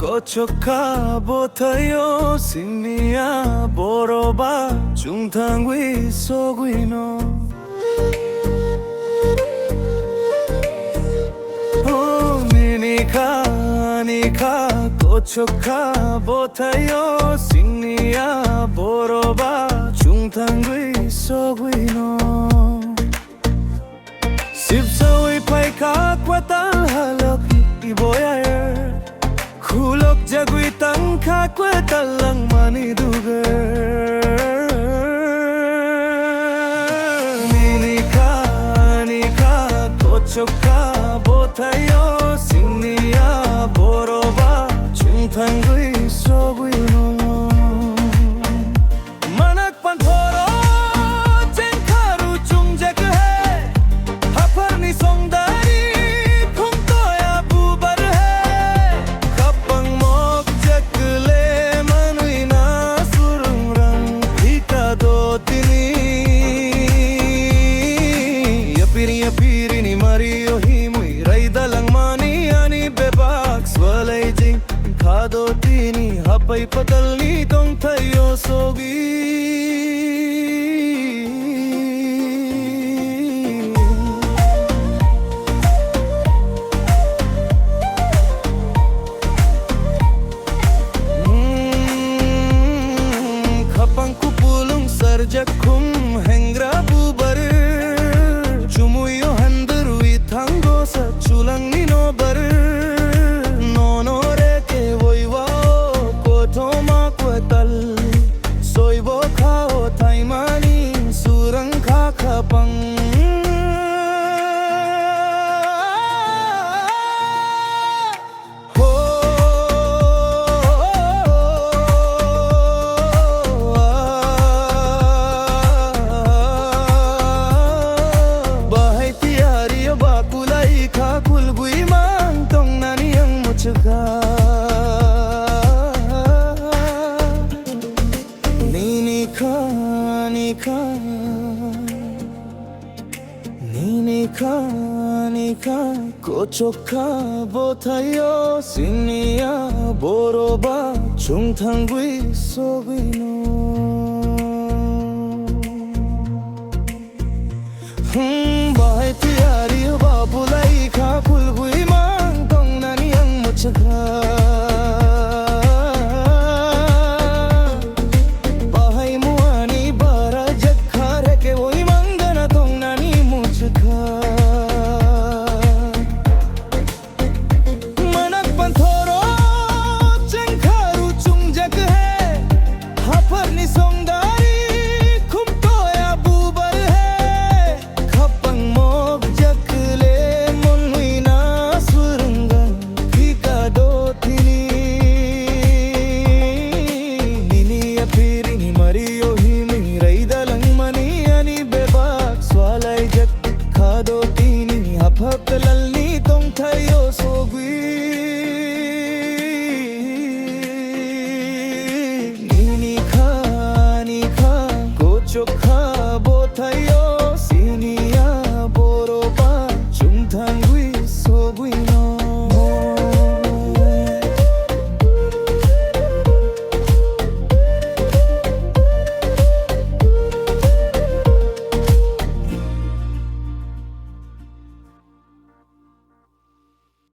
고초카 보타요 신미야 보러봐 중탕위 소구이노 니카 고초카 보타요 신미야 보러봐 중탕위 소구이노 Sipsawi pai ka kwatal halak iboyayer Kulok jagui tang ka kwatal lang mani dugar Nika kochoka botayo sinniya boroba chungthangui sogui no Manak panthoro jengkaru chungjak hai Haparni songdari phungtoya bubar hai Kapang mok jakle manuina surung rang Hika do tini Yapiri ni Mario himui Raidalang mani ani bebak Swalay jing khado tini Hapai patalni tong thayo sogi Jakum hengra bubar Chumuyo handaru ithango sa chulang nino bar Nono reke voiwa ko thoma kwatal Soibo khao thaimani surang kha khapang Nika kochoka botayo sinniya boroba chungthangui sogui no